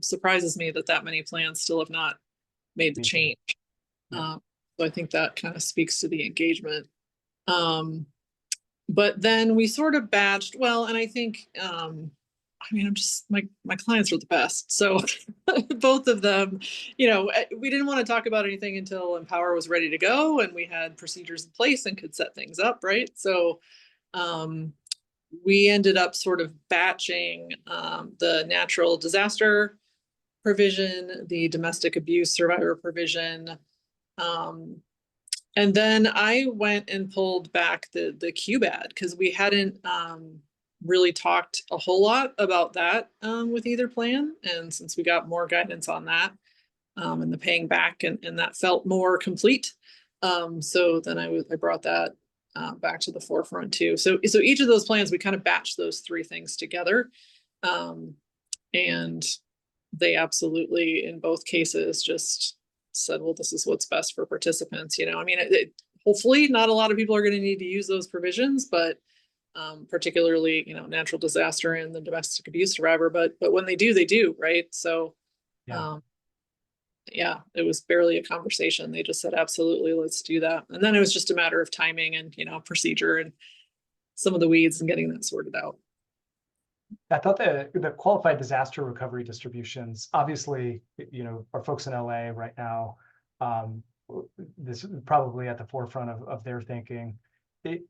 surprises me that many plans still have not made the Me too. change. Yeah. So I think that kind of speaks to the engagement. But then we sort of batched, well, and I think, I mean, I'm just, my clients are the best. So both of them, we didn't want to talk about anything until Empower was ready to go and we had procedures in place and could set things up, right? So we ended up sort of batching the natural disaster provision, the domestic abuse survivor provision, and then I went and pulled back the QBAD because we hadn't really talked a whole lot about that with either plan. And since we got more guidance on that and the paying back and that felt more complete. So then I brought that back to the forefront too. So each of those plans, we kind of batched those three things together. And they absolutely, in both cases, just said, well, this is what's best for participants. I mean, hopefully not a lot of people are going to need to use those provisions, but particularly, natural disaster and the domestic abuse survivor, but when they do, right? So, yeah, it was barely a conversation. They just said, absolutely, let's do that. And then it was just a matter of timing and, procedure and some of the weeds and getting that sorted out. I thought the qualified disaster recovery distributions, obviously, our folks in LA right now, this is probably at the forefront of their thinking. It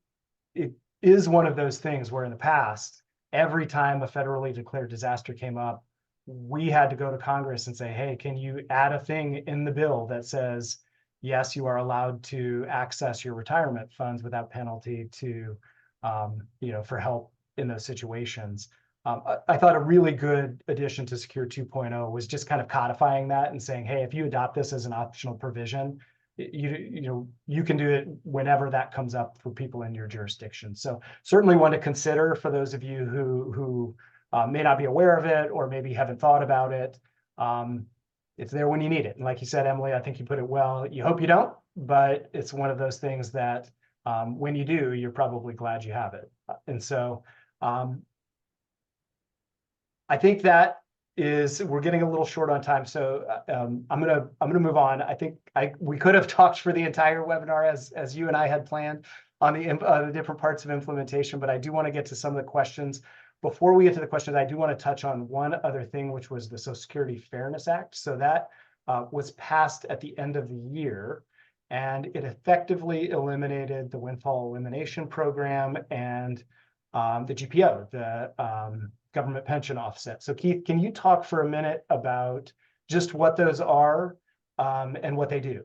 is one of those things where in the past, every time a federally declared disaster came up, we had to go to Congress and say, hey, can you add a thing in the bill that says, yes, you are allowed to access your retirement funds without penalty to, for help in those situations. I thought a really good addition to Secure 2.0 was just kind of codifying that and saying, hey, if you adopt this as an optional provision, you can do it whenever that comes up for people in your jurisdiction. So certainly one to consider for those of you who may not be aware of it or maybe haven't thought about it. It's there when you need it. And like you said, Emily, I think you put it well. You hope you don't, but it's one of those things that when you do, you're probably glad you have it. And so I think that we're getting a little short on time, so I'm gonna move on. I think we could have talked for the entire webinar as you and I had planned on the different parts of implementation, but I do want to get to some of the questions. Before we get to the questions, I do want to touch on one other thing, which was the Social Security Fairness Act. So that was passed at the end of the year, and it effectively eliminated the windfall elimination program and the GPO, the government pension offset. So Keith, can you talk for a minute about just what those are and what they do?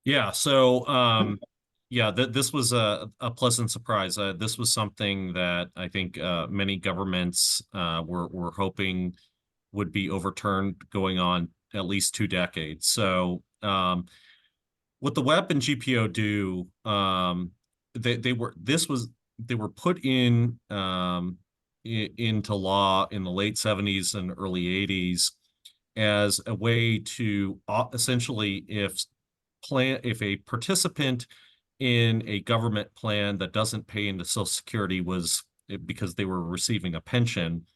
Yeah, so this was a pleasant surprise. This was something that I think many governments were hoping would be overturned going on at least 2 decades. So what the WEP and GPO do, they were put in into law in the late 70s and early 80s as a way to essentially, if a participant in a government plan that doesn't pay into Social Security was because they were receiving a pension,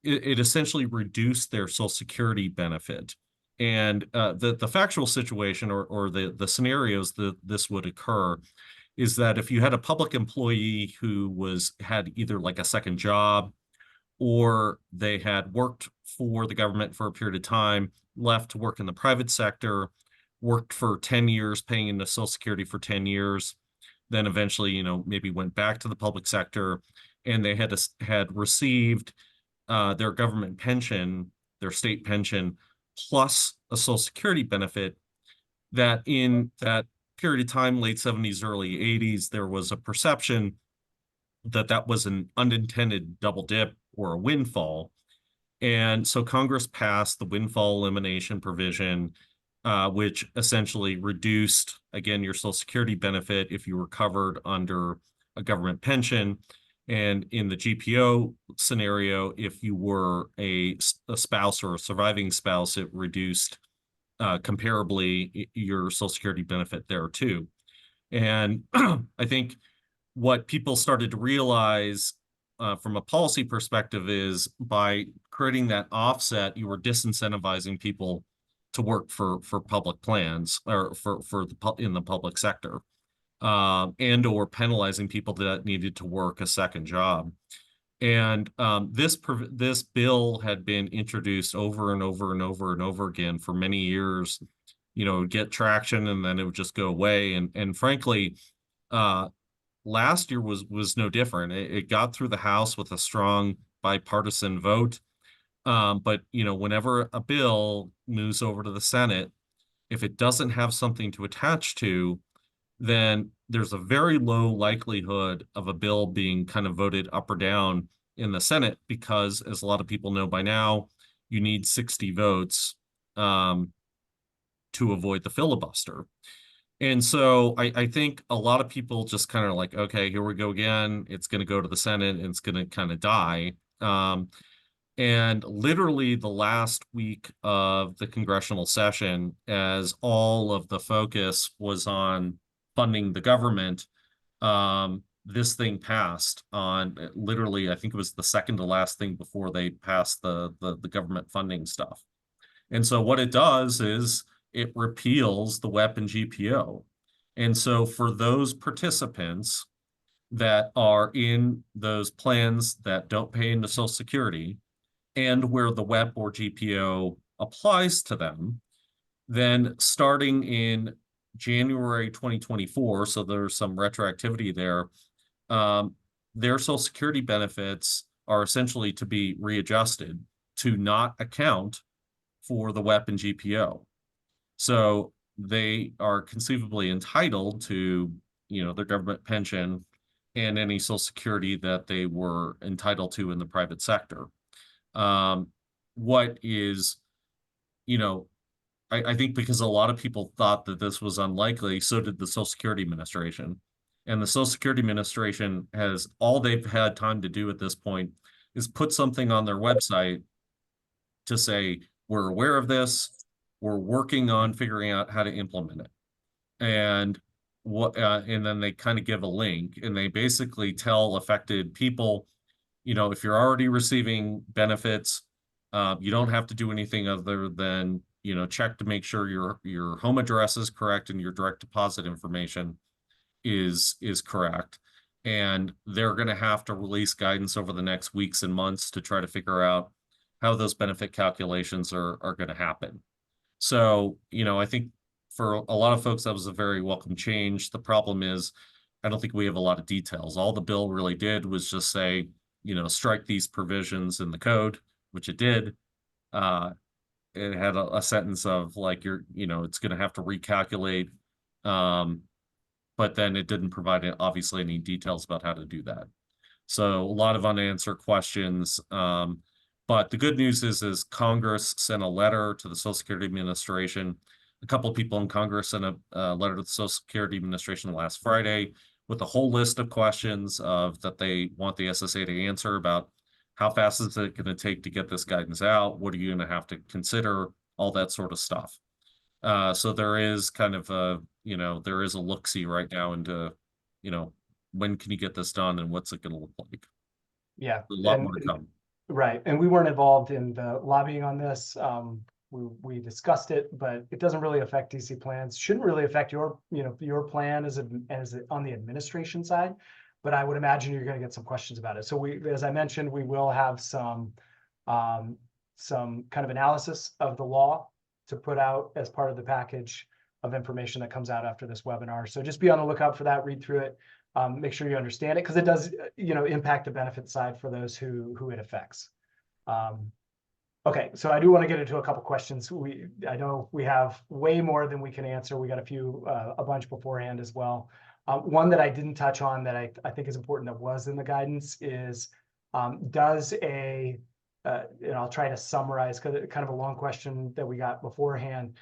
it essentially reduced their Social Security benefit. And the factual situation or the scenarios that this would occur is that if you had a public employee who had either like a second job or they had worked for the government for a period of time, left to work in the private sector, worked for 10 years, paying into Social Security for 10 years, then eventually, maybe went back to the public sector and they had received their government pension, their state pension, plus a Social Security benefit, that in that period of time, late 70s, early 80s, there was a perception that that was an unintended double dip or a windfall. And so Congress passed the windfall elimination provision, which essentially reduced, again, your Social Security benefit if you were covered under a government pension. And in the GPO scenario, if you were a spouse or a surviving spouse, it reduced comparably your Social Security benefit there too. And I think what people started to realize from a policy perspective is by creating that offset, you were disincentivizing people to work for public plans or in the public sector, and or penalizing people that needed to work a second job. And this bill had been introduced over and over and over and over again for many years, get traction and then it would just go away. And frankly, last year was no different. It got through the House with a strong bipartisan vote. But whenever a bill moves over to the Senate, if it doesn't have something to attach to, then there's a very low likelihood of a bill being kind of voted up or down in the Senate, because as a lot of people know by now, you need 60 votes to avoid the filibuster. And so I think a lot of people just kind of like, okay, here we go again. It's going to go to the Senate and it's going to kind of die. And literally the last week of the congressional session, as all of the focus was on funding the government, this thing passed on literally, I think it was the second to last thing before they passed the government funding stuff. And so what it does is it repeals the WEP and GPO. And so for those participants that are in those plans that don't pay into Social Security and where the WEP or GPO applies to them, then starting in January 2024, so there's some retroactivity there, their Social Security benefits are essentially to be readjusted to not account for the WEP and GPO. So they are conceivably entitled to, their government pension and any Social Security that they were entitled to in the private sector. What is, I think because a lot of people thought that this was unlikely, so did the Social Security Administration. And the Social Security Administration has, all they've had time to do at this point is put something on their website to say, we're aware of this, we're working on figuring out how to implement it. And and then they kind of give a link and they basically tell affected people, if you're already receiving benefits, you don't have to do anything other than, check to make sure your home address is correct and your direct deposit information is correct. And they're going to have to release guidance over the next weeks and months to try to figure out how those benefit calculations are going to happen. So, I think for a lot of folks, that was a very welcome change. The problem is, I don't think we have a lot of details. All the bill really did was just say, strike these provisions in the code, which it did. It had a sentence of like, it's going to have to recalculate. But then it didn't provide obviously any details about how to do that. So a lot of unanswered questions. But the good news is Congress sent a letter to the Social Security Administration. A couple of people in Congress sent a letter to the Social Security Administration last Friday with a whole list of questions that they want the SSA to answer about how fast is it going to take to get this guidance out? What are you going to have to consider? All that sort of stuff. So there is kind of there is a look-see right now into, when can you get this done and what's it going to look like? Yeah. A lot more to come. Right. And we weren't involved in the lobbying on this. We discussed it, but it doesn't really affect DC plans. Shouldn't really affect your plan as on the administration side. But I would imagine you're going to get some questions about it. So as I mentioned, we will have some kind of analysis of the law to put out as part of the package of information that comes out after this webinar. So just be on the lookout for that, read through it, make sure you understand it, because it does, impact the benefit side for those who it affects. Okay, so I do want to get into a couple questions. I know we have way more than we can answer. We got a bunch beforehand as well. One that I didn't touch on that I think is important that was in the guidance is, does I'll try to summarize because it's kind of a long question that we got beforehand.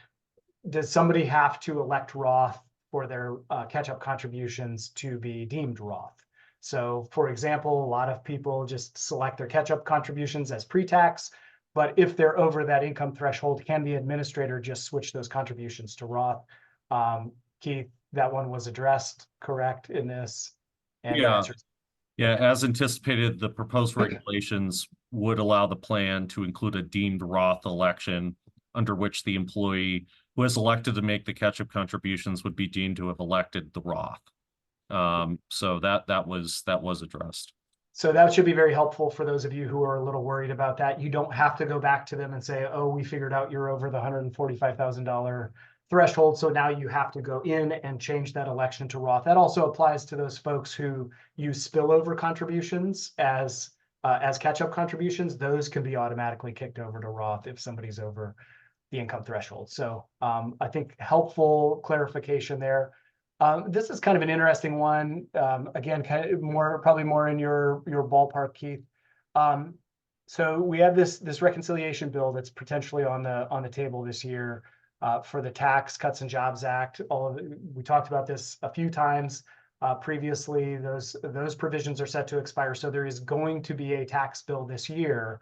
Does somebody have to elect Roth for their catch-up contributions to be deemed Roth? So for example, a lot of people just select their catch-up contributions as pre-tax, but if they're over that income threshold, can the administrator just switch those contributions to Roth? Keith, that one was addressed, correct, in this? And Yeah. Yeah, as anticipated, the proposed regulations would allow the plan to include a deemed Roth election under which the employee who has elected to make the catch-up contributions would be deemed to have elected the Roth. So that was addressed. So that should be very helpful for those of you who are a little worried about that. You don't have to go back to them and say, oh, we figured out you're over the $145,000 threshold. So now you have to go in and change that election to Roth. That also applies to those folks who use spillover contributions as catch-up contributions. Those can be automatically kicked over to Roth if somebody's over the income threshold. So I think helpful clarification there. This is kind of an interesting one. Again, kind of probably more in your ballpark, Keith. So we have this reconciliation bill that's potentially on the table this year for the Tax Cuts and Jobs Act. We talked about this a few times previously. Those provisions are set to expire, so there is going to be a tax bill this year.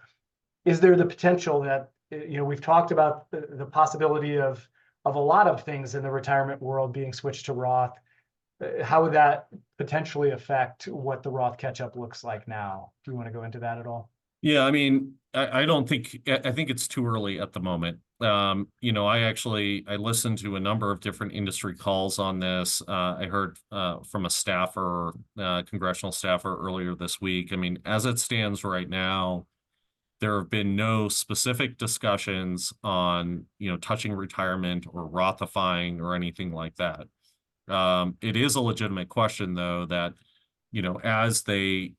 Is there the potential that, we've talked about the possibility of a lot of things in the retirement world being switched to Roth? How would that potentially affect what the Roth catch-up looks like now? Do you want to go into that at all? Yeah, I mean, I think it's too early at the moment. I listened to a number of different industry calls on this. I heard from a staffer, congressional staffer earlier this week. I mean, as it stands right now, there have been no specific discussions on, touching retirement or Rothifying or anything like that. It is a legitimate question, though, that, as they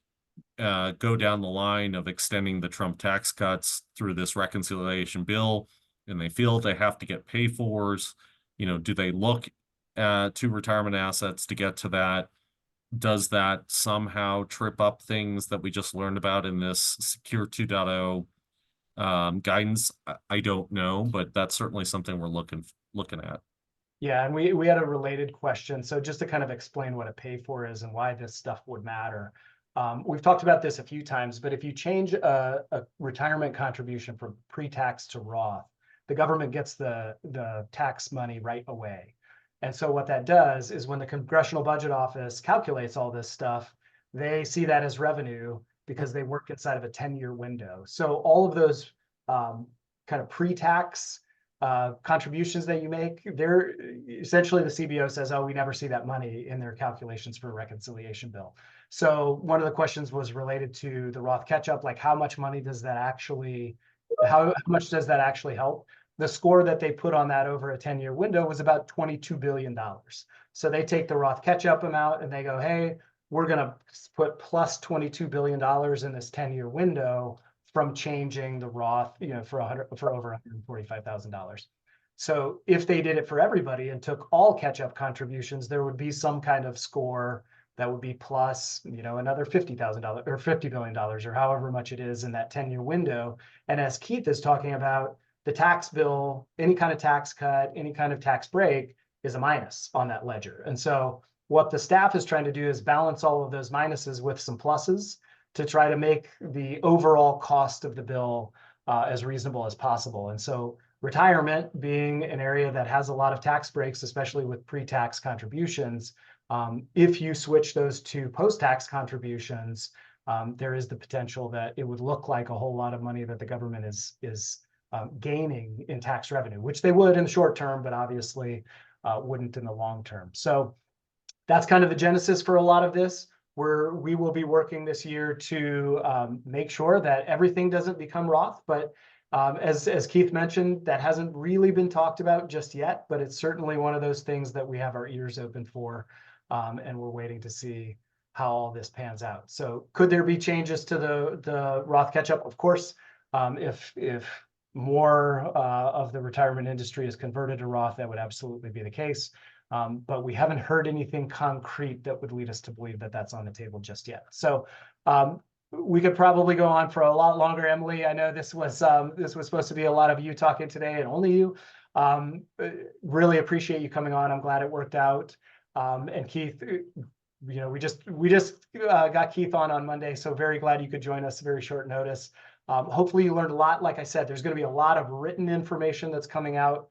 go down the line of extending the Trump tax cuts through this reconciliation bill, and they feel they have to get pay-fors, do they look to retirement assets to get to that? Does that somehow trip up things that we just learned about in this Secure 2.0 guidance? I don't know, but that's certainly something we're looking at. Yeah, and we had a related question. So just to kind of explain what a pay-for is and why this stuff would matter. We've talked about this a few times, but if you change a retirement contribution from pre-tax to Roth, the government gets the tax money right away. And so what that does is when the Congressional Budget Office calculates all this stuff, they see that as revenue because they work inside of a 10-year window. So all of those kind of pre-tax contributions that you make, they're essentially, the CBO says, oh, we never see that money in their calculations for a reconciliation bill. So one of the questions was related to the Roth catch-up, like how much money does that actually, how much does that actually help? The score that they put on that over a 10-year window was about $22 billion. So they take the Roth catch-up amount and they go, hey, we're going to put plus $22 billion in this 10-year window from changing the Roth, for over $145,000. So if they did it for everybody and took all catch-up contributions, there would be some kind of score that would be plus, another $50,000 or $50 billion or however much it is in that 10-year window. And as Keith is talking about, the tax bill, any kind of tax cut, any kind of tax break is a minus on that ledger. And so what the staff is trying to do is balance all of those minuses with some pluses to try to make the overall cost of the bill as reasonable as possible. And so retirement being an area that has a lot of tax breaks, especially with pre-tax contributions, if you switch those to post-tax contributions, there is the potential that it would look like a whole lot of money that the government is gaining in tax revenue, which they would in the short term, but obviously wouldn't in the long term. So that's kind of the genesis for a lot of this. We will be working this year to make sure that everything doesn't become Roth, but as Keith mentioned, that hasn't really been talked about just yet, but it's certainly one of those things that we have our ears open for, and we're waiting to see how all this pans out. So could there be changes to the Roth catch-up? Of course, if more of the retirement industry is converted to Roth, that would absolutely be the case. But we haven't heard anything concrete that would lead us to believe that that's on the table just yet. So we could probably go on for a lot longer, Emily. I know this was supposed to be a lot of you talking today and only you. Really appreciate you coming on. I'm glad it worked out. And Keith, we just got Keith on Monday, so very glad you could join us. Very short notice. Hopefully you learned a lot. Like I said, there's going to be a lot of written information that's coming out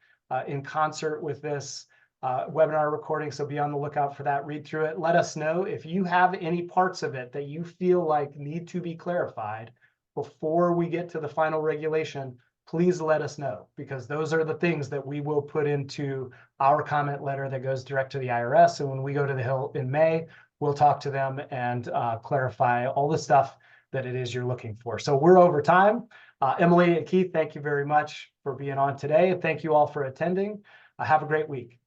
in concert with this. webinar recording, so be on the lookout for that. Read through it. Let us know if you have any parts of it that you feel like need to be clarified before we get to the final regulation. Please let us know, because those are the things that we will put into our comment letter that goes direct to the IRS. And when we go to the Hill in May, we'll talk to them and clarify all the stuff that it is you're looking for. So we're over time. Emily and Keith, thank you very much for being on today. And thank you all for attending. Have a great week.